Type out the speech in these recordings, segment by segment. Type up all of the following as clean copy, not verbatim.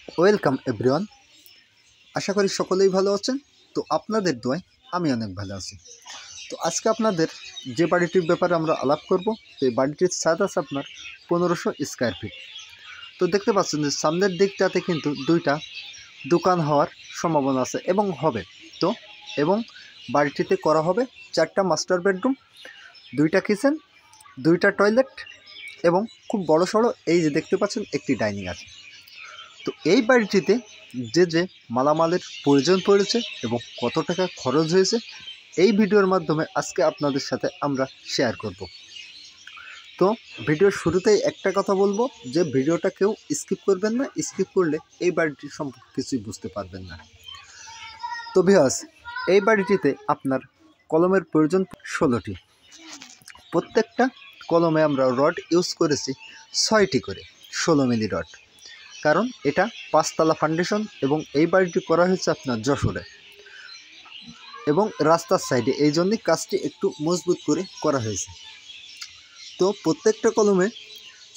Welcome everyone. আশা করি সকলেই ভালো আছেন। তো আপনাদের দোয়ায় আমি অনেক ভালো আছি। তো আজকে আপনাদের যে বাড়িটির ব্যাপারে আমরা আলাপ করব, এই বাড়িটির ছাদ আছে আপনার 1500 স্কোয়ার ফিট। তো দেখতে পাচ্ছেন যে সামনের দিকটাতে কিন্তু দুইটা দোকান হওয়ার সম্ভাবনা আছে এবং হবে। তো এবং বাড়িটিতে করা হবে 4টা মাস্টার বেডরুম, 2টা কিচেন, 2টা টয়লেট এবং খুব বড় সড়ো এই যে দেখতে পাচ্ছেন একটি ডাইনিং আছে। তো এই বাড়িটিতে যে মালামালের প্রয়োজন পড়েছে এবং কত টাকা খরচ হয়েছে এই ভিডিওর মাধ্যমে আজকে আপনাদের সাথে আমরা শেয়ার করব। তো ভিডিওর শুরুতেই একটা কথা বলবো যে ভিডিওটা কেউ স্কিপ করবেন না, স্কিপ করলে এই বাড়িটির সম্পর্কে কিছুই বুঝতে পারবেন না। তো ভিউয়ার্স, এই বাড়িটিতে আপনার কলমের প্রয়োজন 16টি। প্রত্যেকটা কলমে আমরা রড ইউজ করেছি 6টি করে 16 মিলি রড, কারণ এটা 5তলা ফাউন্ডেশন এবং এই বাড়িটি করা হয়েছে আপনার যশোরে এবং রাস্তার সাইডে, এই জন্যই কাজটি একটু মজবুত করে করা হয়েছে। তো প্রত্যেকটা কলমে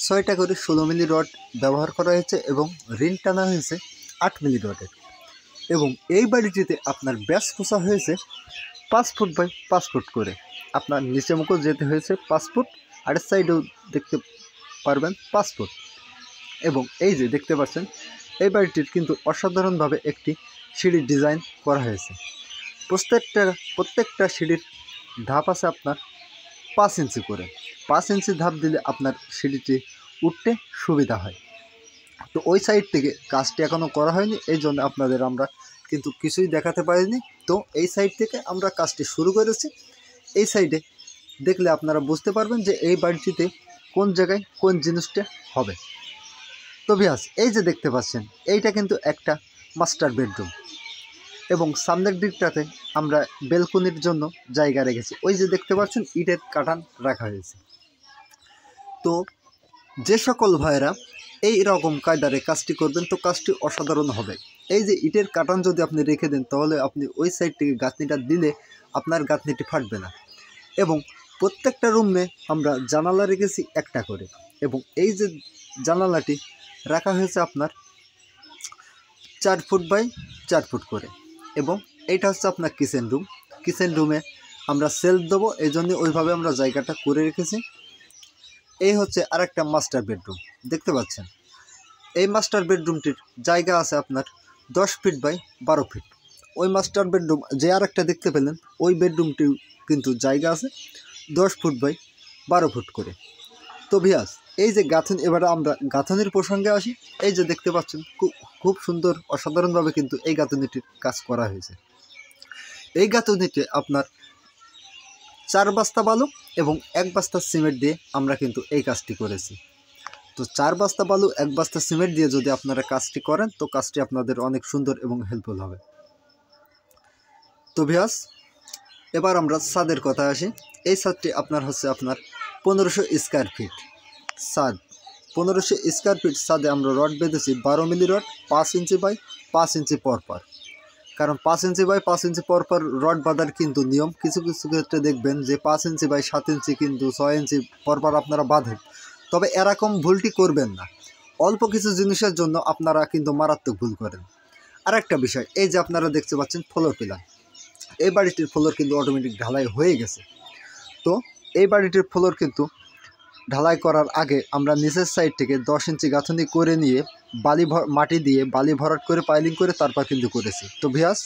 6টা করে 16 মিলি রড ব্যবহার করা হয়েছে এবং রিং টানা হয়েছে 8 মিলি রডের। এবং এই বাড়িটিতে আপনার ব্যাস খোঁচা হয়েছে 5 ফুট বাই 5 ফুট করে। আপনার নিচে মুখও যেতে হয়েছে 5 ফুট, আরের সাইডেও দেখতে পারবেন 5 ফুট। এবং এই যে দেখতে পাচ্ছেন এই বাড়িটির কিন্তু অসাধারণভাবে একটি সিঁড়ির ডিজাইন করা হয়েছে। প্রত্যেকটা সিঁড়ির ধাপ আছে আপনার 5 ইঞ্চি করে। 5 ইঞ্চি ধাপ দিলে আপনার সিঁড়িটি উঠতে সুবিধা হয়। তো ওই সাইড থেকে কাজটি এখনও করা হয়নি, এই জন্য আপনাদের আমরা কিন্তু কিছুই দেখাতে পারিনি। তো এই সাইড থেকে আমরা কাজটি শুরু করেছি। এই সাইডে দেখলে আপনারা বুঝতে পারবেন যে এই বাড়িটিতে কোন জায়গায় কোন জিনিসটা হবে। তো ভিউয়ার্স, এই যে দেখতে পাচ্ছেন এইটা কিন্তু একটা মাস্টার বেডরুম এবং সামনের দিকটাতে আমরা বেলকনির জন্য জায়গা রেখেছি। ওই যে দেখতে পাচ্ছেন ইটের কাঠান রাখা হয়েছে। তো যে সকল ভাইয়েরা এই রকম কায়দারে কাজটি করবেন তো কাজটি অসাধারণ হবে। এই যে ইটের কাঠান যদি আপনি রেখে দেন তাহলে আপনি ওই সাইড থেকে গাঁথনিটা দিলে আপনার গাঁথনিটি ফাটবে না। এবং প্রত্যেকটা রুমে আমরা জানালা রেখেছি একটা করে এবং এই যে জানালাটি রাখা হয়েছে আপনার 4 ফুট বাই 4 ফুট করে। এবং এইটা হচ্ছে আপনার কিচেন রুম। কিচেন রুমে আমরা সেলফ দেবো, এই জন্য ওইভাবে আমরা জায়গাটা করে রেখেছি। এই হচ্ছে আরেকটা মাস্টার বেডরুম দেখতে পাচ্ছেন। এই মাস্টার বেডরুমটির জায়গা আছে আপনার 10 ফিট বাই 12 ফিট। ওই মাস্টার বেডরুম যে আরেকটা দেখতে পেলেন ওই বেডরুমটিও কিন্তু জায়গা আছে 10 ফুট বাই 12 ফুট করে। তো ভিউয়ার্স, এই যে গাঁথনি, এবারে আমরা গাঁথনির প্রসঙ্গে আসি। এই যে দেখতে পাচ্ছেন খুব সুন্দর অসাধারণভাবে কিন্তু এই গাঁথনিটির কাজ করা হয়েছে। এই গাঁথনিতে আপনার 4 বস্তা বালু এবং 1 বস্তা সিমেন্ট দিয়ে আমরা কিন্তু এই কাজটি করেছি। তো 4 বস্তা বালু 1 বস্তা সিমেন্ট দিয়ে যদি আপনারা কাজটি করেন তো কাজটি আপনাদের অনেক সুন্দর এবং হেল্পফুল হবে। তো ভিউয়ার্স, এবার আমরা ছাদের কথা আসি। এই ছাদটি আপনার হচ্ছে আপনার 1500 স্কোয়ার ফিট ছাদ। 1500 স্কোয়ার ফিট ছাদে আমরা রড বেঁধেছি 12 মিলি রড, 5 ইঞ্চি বাই 5 ইঞ্চি পরপর। কারণ 5 ইঞ্চি বাই 5 ইঞ্চি পরপর রড বাঁধার কিন্তু নিয়ম। কিছু কিছু ক্ষেত্রে দেখবেন যে 5 ইঞ্চি বাই 7 ইঞ্চি কিন্তু 6 ইঞ্চি পরপর আপনারা বাঁধেন। তবে এরকম ভুলটি করবেন না। অল্প কিছু জিনিসের জন্য আপনারা কিন্তু মারাত্মক ভুল করেন। আর একটা বিষয়, এই যে আপনারা দেখতে পাচ্ছেন ফ্লোর পিলার, এই বাড়িটির ফ্লোর কিন্তু অটোমেটিক ঢালাই হয়ে গেছে। তো এই বাড়িটির ফ্লোর কিন্তু ঢালাই করার আগে আমরা নিচের সাইড থেকে 10 ইঞ্চি গাঁথনি করে নিয়ে মাটি দিয়ে বালি ভরাট করে পাইলিং করে তারপর কিন্তু করেছি। তো ভিউয়ার্স,